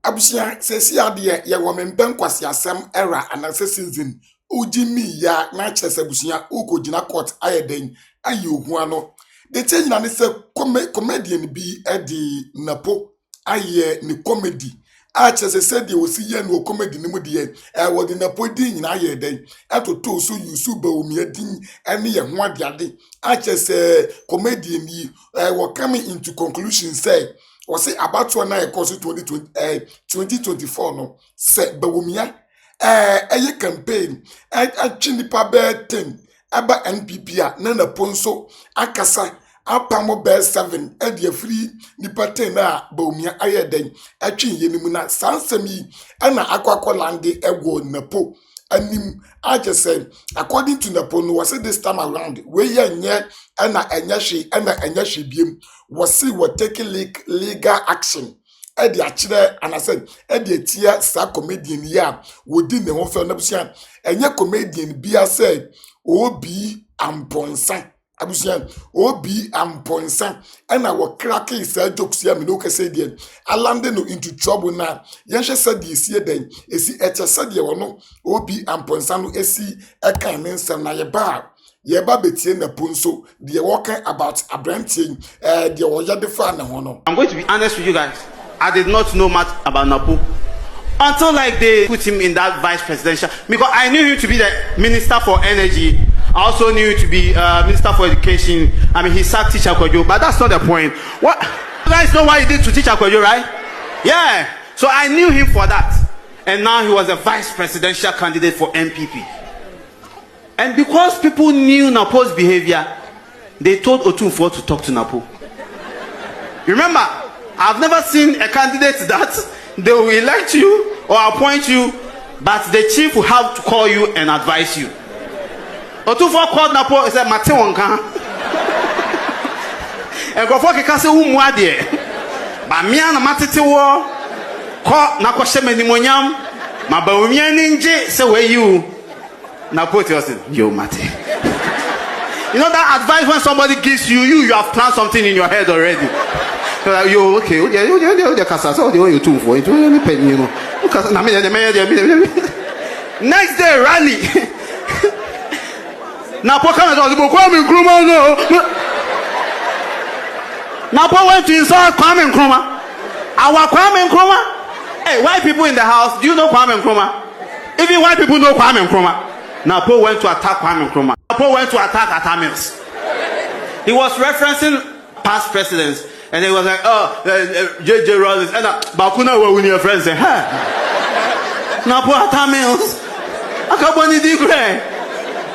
Abusia sesi ade ye wo memben kwase asem era anase season ujimi ya na chese abusia ukogina court ayeden ayi ohu ano de change na ne se comedian bi e di NAPO aye ni comedy a chese se de osi ye no comedy ni mu de wo de NAPO din nyina ayeden atoto so yusu ba omi adin ene ye ho ade ade a chese comedian yi wo coming into conclusion say was it about 2024 no se bawumia campaign actually pa ten aba NPP a na ponso akasa apamo be 7 e de free nipa 10 na bawumia ayeden atwi yenimu na sansami na akwakolande ego NAPO anim I just said according to NAPO no was it this time around we ye na enyashi biem was see what taking legal action e de akire and I said e de tia sa comedian ya wodi ne ho fe na busia enye comedian bia said obi amponsa abusia obi amponsa and our cracking say jokes ya me no ka say there alande no into trouble now yen hwe said this year then esi eche said ye wono obi amponsa no esi e kan ne nsem na ye ba Yeba betie na punso they walking about abranting they were yadifa na hono. I'm going to be honest with you guys. I did not know much about NAPO until like they put him in that vice presidential, because I knew him to be the minister for energy. I also knew him to be minister for education. I mean, he sacked Teacher Kwadwo, but that's not the point. What you guys know what he did to Teacher Kwadwo, right? Yeah. So I knew him for that, and now he was a vice presidential candidate for MPP. And because people knew NAPO's behavior, they told Otunfo to talk to NAPO. Remember, I've never seen a candidate that they will elect you or appoint you, but the chief will have to call you and advise you. Otunfo called NAPO and said, Mate wonka. And go for kase umwade. Ba mia na matete wo ko na ko sheme ni monyam. Ma ba umia ninje se we you. NAPO tells him, yo, Mate. You know that advice when somebody gives you, you have planned something in your head already. So like, yo, okay, next day, rally. NAPO NAPO went to insult Kwame Nkrumah. Our Kwame Nkrumah? Hey, white people in the house, do you know Kwame Nkrumah? Even white people know Kwame Nkrumah. NAPO went to attack Kwame Nkrumah. NAPO went to attack Atamils. He was referencing past presidents, and he was like, oh, J.J. Rollins, and Bakuna were with your friends, say, huh? NAPO Atamils.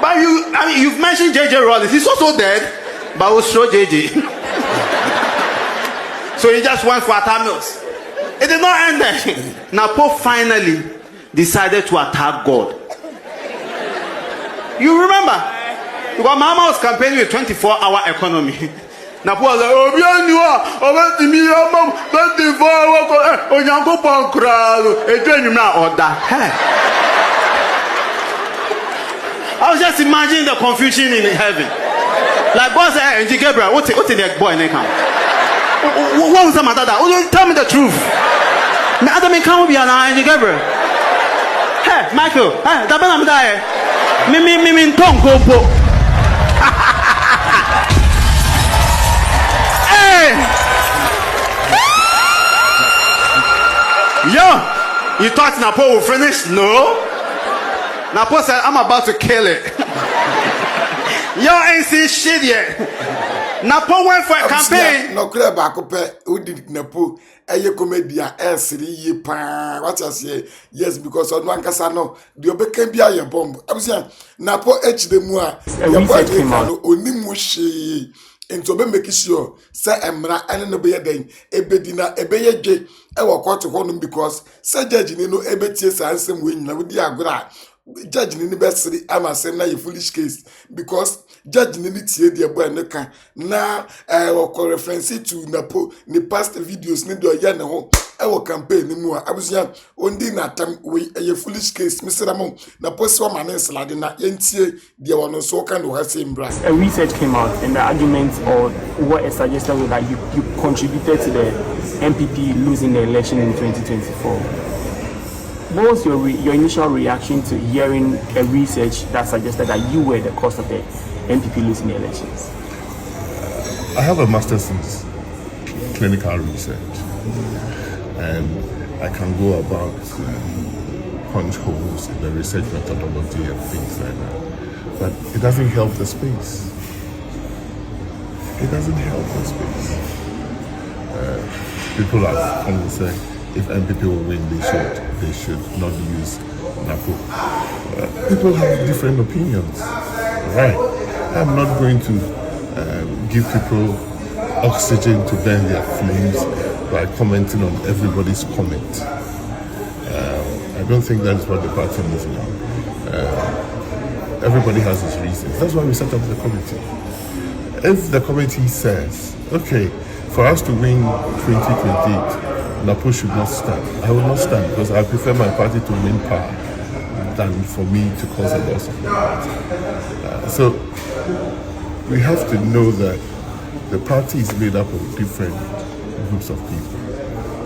But you've mentioned J.J. Rollins. He's also dead, but we'll show J.J. So he just went for Atamils. It did not end there. NAPO finally decided to attack God. You remember? Because Mama was campaigning with 24-hour economy. NAPO was like, oh, bien, you are, oh, 24 hours, oh, you go crowd, I was just imagining the confusion in heaven. Like, God said, hey, Gabriel, what's the boy name? What was the matter? Tell me the truth. I don't come be an Gabriel. Hey, Michael, hey, I'm dying. Mimi tongo po. Hey! Yo! You thought NAPO will finish? No. NAPO said, I'm about to kill it. Yo ain't seen shit yet. NAPO went for a campaign. No clear back up who did NAPO. Eye comedian S3 ye pa what I say yes because on one kasa no the obeka bia ye bomb abusia NAPO hdemu a ye boy no onimu hye into be make sure say emra ene no be ye den ebedi na ebeye dwe e wo court ho no because say judge ni no ebetie sansem we nyina we di agora judge ni be siri amasem na ye foolish case because judge ni tie de boy no kan na reference to NAPO ni past videos ni do ya ne ho ewo campaign ni mu a abusia ondi na tam we a foolish case Mr. Mo na posi wa mane slide na yentie de wono so kan do ha same bra. A research came out and the argument or what it suggested was that you contributed to the MPP losing the election in 2024. What was your initial reaction to hearing a research that suggested that you were the cause of the MPP losing the elections? I have a master's in clinical research, and I can go about punch holes in the research methodology and things like that. But it doesn't help the space. It doesn't help the space. People have come to say, if MPP will win, they should not use NAPO. People have different opinions, right? I'm not going to give people oxygen to burn their flames by commenting on everybody's comment. I don't think that's what the party is now. Everybody has his reasons. That's why we set up the committee. If the committee says, okay, for us to win 2028, NAPO should not stand, I will not stand because I prefer my party to win power than for me to cause a loss of my party. So we have to know that the party is made up of different groups of people,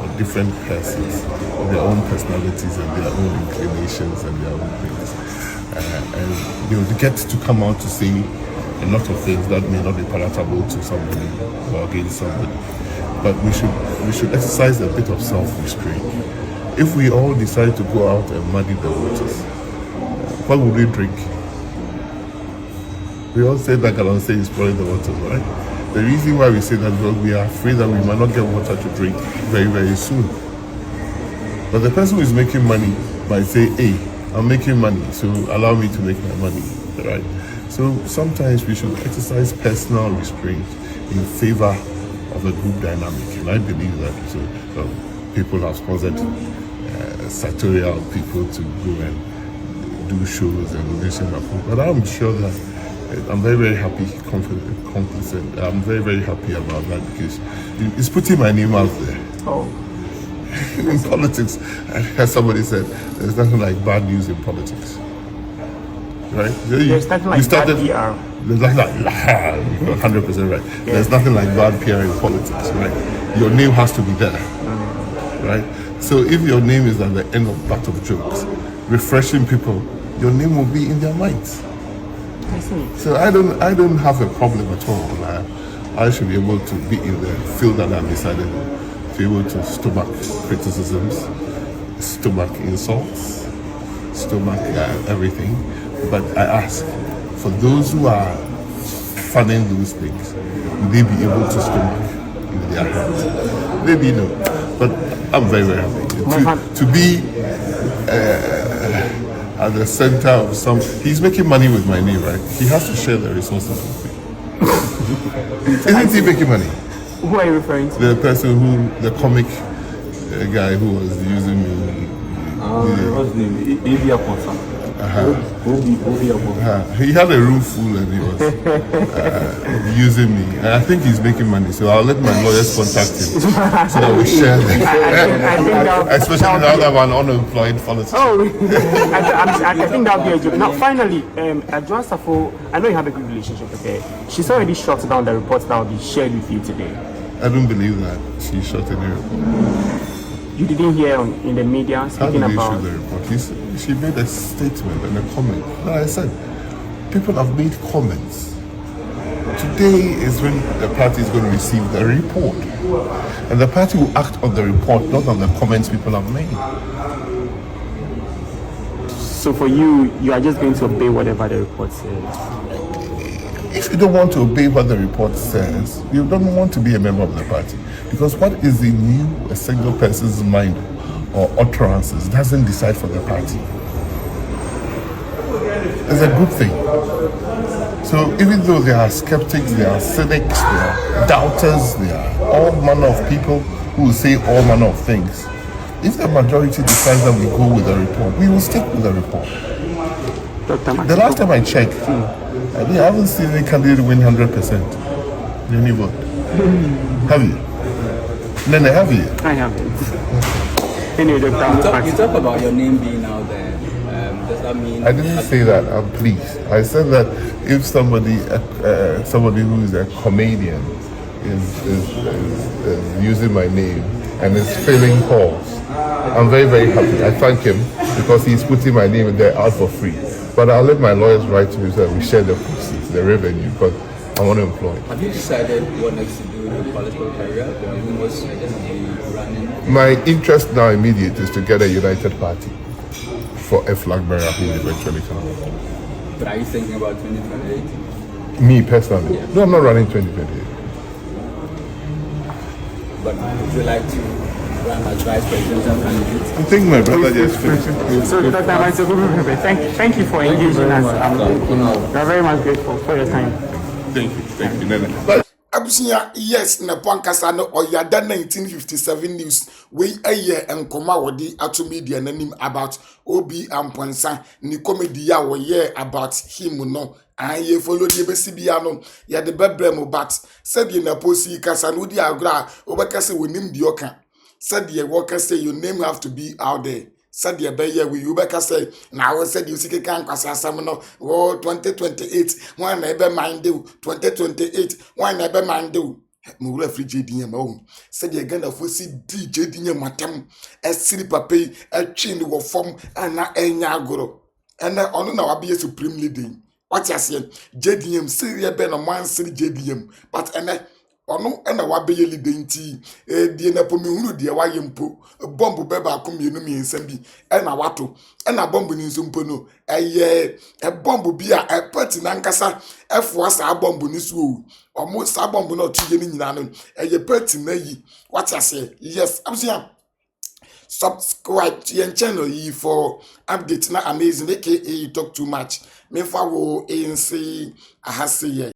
or different persons, with their own personalities and their own inclinations and their own things. And they will get to come out to say a lot of things that may not be palatable to somebody or against somebody. But we should exercise a bit of self-restraint. If we all decide to go out and muddy the waters, what would we drink? We all say that Galamsey is spoiling the waters, right? The reason why we say that is because we are afraid that we might not get water to drink very, very soon. But the person who is making money might say, hey, I'm making money, so allow me to make my money, right? So sometimes we should exercise personal restraint in favor of a group dynamic. And I believe that people have sponsored sartorial people to go and do shows and audition. But I'm sure that I'm very, very happy, complacent. I'm very, very happy about that because it's putting my name out there. Oh. In politics, as somebody said, there's nothing like bad news in politics. Right? There's nothing like bad PR. There's nothing like, 100% right. Yeah. There's nothing like bad PR in politics, right? Your name has to be there, right? So if your name is at the end of bat of jokes, refreshing people, your name will be in their minds. I see. So I don't have a problem at all. I should be able to be in the field that I've decided to be able to stomach criticisms, stomach insults, stomach everything. But I ask, for those who are funding those things, will they be able to stomach in their hearts? Maybe no, but I'm very, very happy to be at the center of some. He's making money with my name, right? He has to share the resources with me. Isn't he making money? Who are you referring to? The person the comic guy who was using me. What's his name? Avia Ponsa. He had a room full and he was using me. And I think he's making money, so I'll let my lawyers contact him so that we share them. Especially now that I'm an unemployed politician. Oh, I think that would be a joke. Now, finally, Joan Safo, I know you have a good relationship with her. She's already shut down the reports that will be shared with you today. I don't believe that she shut any report. You didn't hear in the media speaking about the report. She made a statement and a comment. Like I said, people have made comments. Today is when the party is going to receive the report. And the party will act on the report, not on the comments people have made. So for you are just going to obey whatever the report says? If you don't want to obey what the report says, you don't want to be a member of the party. Because what is in you, a single person's mind or utterances, doesn't decide for the party. It's a good thing. So even though there are skeptics, there are cynics, there are doubters, there are all manner of people who will say all manner of things, if the majority decides that we go with the report, we will stick with the report. The last time I checked, I haven't seen any candidate win 100%. Any vote. Have you? Then they have it. I have it. Anyway, Dr. You talk about your name being out there. Does that mean? I didn't say that. I'm pleased. I said that if somebody who is a comedian is using my name and is filling calls, I'm very, very happy. I thank him because he's putting my name in there out for free. But I'll let my lawyers write to me so that we share the proceeds, the revenue, because I want to employ. Have you decided what next to do with your political career? Or you must be running? My interest now immediate is to get a united party for a flag bearer who will eventually come. But are you thinking about 2028? Me personally? Yeah. No, I'm not running 2028. But would you like to run as vice presidential candidate? I think my brother just finished. So, Dr. Amaitoku, thank you for engaging us. We are very much grateful for your time. Thank you. Nene. Abusia, yes, na Pankasa no Oyada 1957 news. We a year and Koma Wadi atu media nanim about Obi and Ponsa, ni comedy ya we year about him no. And ye follow the Besibiano, ya the bebremo but said ye na posi Kasanudi agra, Obakase we name the Oka. Said ye worker say your name have to be out there. Said ye be we Ubeka say, now said you see can Kasasamano, oh 2028, one never mind do, 2028, one never mind do. Mura free JDM home. Said ye gonna foresee DJ DNM matem, a silver pay, a chin wo form, and na enyagoro. And then on our be a supreme leading. What you say? JDM, Syria Ben a man city JDM, but and ono na wabeye lidenti die na po mehunu die wayempo bomb beba akom yenu miensa bi na wato na bomb ni nso mpo no eye bomb bi a party na nkasa efo sa bomb ni so omo sa bomb na otuye ni nyina no eye party na yi what you say? Yes, absia subscribe to your channel for updates na amazing aka you talk too much me fa wo ANC ahase